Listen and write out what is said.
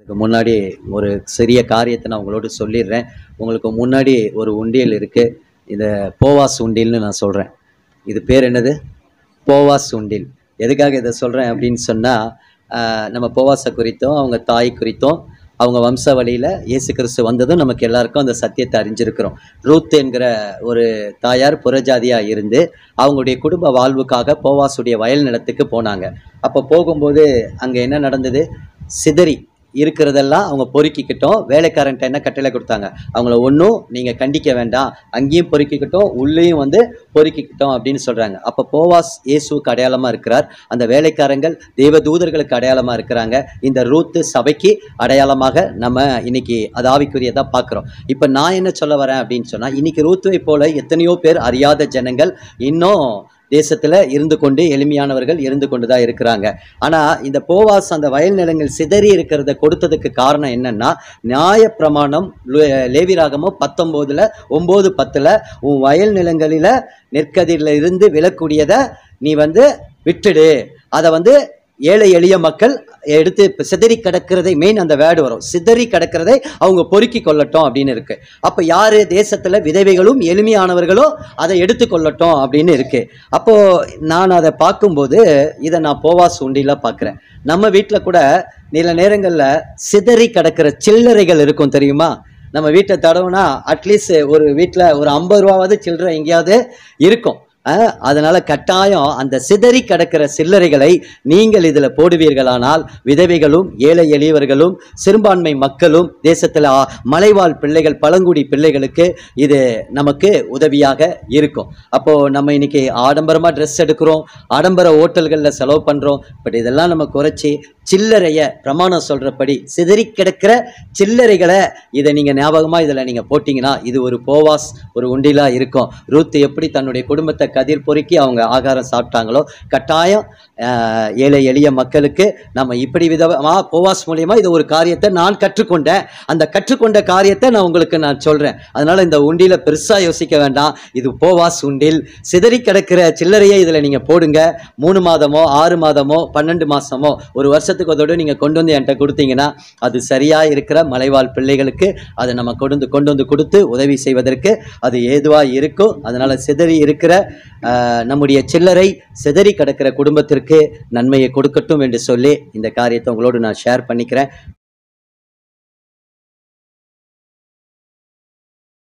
இதுக்கு முன்னாடி ஒரு சிறிய காரியத்தை நான் உங்களோட சொல்லிடுறேன். உங்களுக்கு முன்னாடி ஒரு உண்டியல் இருக்கு. இத போவாஸ் உண்டியல்னு நான் சொல்றேன். இது பேர் என்னது? போவாஸ் உண்டியல். எதுக்காக இத சொல்றேன் அப்படின்னு சொன்னா, நம்ம போவாஸ குறித்தும், அவங்க தாய் குறித்தும், அவங்க வம்சாவளியில இயேசு கிறிஸ்து வந்ததும் நமக்கு எல்லாருக்கும் அந்த சத்தியத்தை அறிஞ்சிருக்கிறோம். ரூத் என்கிற ஒரு தாயார் புறஜாதியா இருந்து, அவங்களுடைய குடும்ப வாழ்வுக்காக போவாசுடைய வயல் நிலத்துக்கு போனாங்க. அப்ப போகும்போது அங்க என்ன நடந்தது? சிதறி இருக்கிறதெல்லாம் அவங்க பொறுக்கிக்கிட்டோம். வேலைக்காரன்ட்ட என்ன கட்டளை கொடுத்தாங்க? அவங்கள ஒன்றும் நீங்க கண்டிக்க வேண்டாம், அங்கேயும் பொறுக்கிக்கிட்டோம், உள்ளேயும் வந்து பொறுக்கிக்கிட்டோம் அப்படின்னு சொல்றாங்க. அப்ப போவாஸ் இயேசுவுக்கு அடையாளமா இருக்கிறார். அந்த வேலைக்காரங்கள் தேவதூதர்களுக்கு அடையாளமா இருக்கிறாங்க. இந்த ரூத்து சபைக்கு அடையாளமாக நம்ம இன்னைக்கு அது ஆவிக்குரியதா பார்க்கிறோம். இப்ப நான் என்ன சொல்ல வரேன் அப்படின்னு சொன்னா, இன்னைக்கு ரூத்துவை போல எத்தனையோ பேர் அறியாத ஜனங்கள் இன்னும் தேசத்துல இருந்து கொண்டு, எளிமையானவர்கள் இருந்து கொண்டுதான் இருக்கிறாங்க. ஆனா இந்த போவாஸ் அந்த வயல் நிலங்கள் சிதறி இருக்கிறத கொடுத்ததுக்கு காரணம் என்னன்னா, நியாயப்பிரமாணம் லேவியராகமம் 19 9:10 உன் வயல் நிலங்களில நெற்கதிரில இருந்து விழக்கூடியத நீ வந்து விட்டுடு, அதை வந்து ஏழை எளிய மக்கள் எடுத்து சிதறி கிடக்கிறதை, மெயின் அந்த வேர்டு வரும், சிதறி கிடக்கிறதை அவங்க பொறுக்கி கொள்ளட்டும் அப்படின்னு இருக்கு. அப்ப யாரு? தேசத்துல விதவைகளும் எளிமையானவர்களும் அதை எடுத்துக்கொள்ளட்டும் அப்படின்னு இருக்கு. அப்போ நான் அதை பார்க்கும்போது இதை நான் போவாஸ் உண்டியில பார்க்கிறேன். நம்ம வீட்டுல கூட சில நேரங்கள்ல சிதறி கிடக்கிற சில்லறைகள் இருக்கும் தெரியுமா? நம்ம வீட்டை தடவுனா அட்லீஸ்ட் ஒரு வீட்டுல ஒரு 50 ரூபாவது சில்லறை எங்கேயாவது இருக்கும். அதனால கட்டாயம் அந்த சிதறி கிடக்கிற சில்லறைகளை நீங்கள் இதுல போடுவீர்களானால், விதவைகளும் ஏழை எளியவர்களும் சிறுபான்மை மக்களும் தேசத்துல மலைவாழ் பிள்ளைகள், பழங்குடி பிள்ளைகளுக்கு இது நமக்கு உதவியாக இருக்கும். அப்போ நம்ம இன்னைக்கு ஆடம்பரமா ட்ரெஸ் எடுக்கிறோம், ஆடம்பர ஹோட்டல்கள்ல செலவு பண்றோம். பட் இதெல்லாம் நம்ம குறைச்சி சில்லறைய பிரமாணம் சொல்றபடி சிதறி கிடக்கிற சில்லறைகளை இதை நீங்க ஞாபகமா இதுல நீங்க போட்டீங்கன்னா இது ஒரு போவாஸ் ஒரு உண்டிலா இருக்கும். ரூத் எப்படி தன்னுடைய குடும்பத்தை கதிர் பொறுக்கி அவங்க ஆகாரம் சாப்பிட்டாங்களோ, கட்டாயம் ஏழை எளிய மக்களுக்கு நம்ம இப்படி விதமா போவாஸ் மூலியமா இது ஒரு காரியத்தை நான் கற்றுக்கொண்டேன். அந்த கற்றுக்கொண்ட காரியத்தை நான் உங்களுக்கு நான் சொல்றேன். அதனால இந்த உண்டியில பெருசா யோசிக்க வேண்டாம். இது போவாஸ் உண்டில். சிதறி கிடக்கிற சில்லறையை இதுல நீங்க போடுங்க. 3 மாதமோ 6 மாதமோ 12 மாசமோ ஒரு வருஷத்துக்கு அதோட நீங்க கொண்டு வந்து என்கிட்ட கொடுத்தீங்கன்னா, அது சரியா இருக்கிற மலைவாழ் பிள்ளைகளுக்கு அதை நம்ம கொண்டு வந்து கொடுத்து உதவி செய்வதற்கு அது ஏதுவா இருக்கும். அதனால சிதறி இருக்கிற நம்முடைய சில்லறை சிதறி கிடக்கிற குடும்பத்திற்கு நன்மையை கொடுக்கட்டும் என்று சொல்லி இந்த காரியத்தை உங்களோடு நான் ஷேர் பண்ணிக்கிறேன்.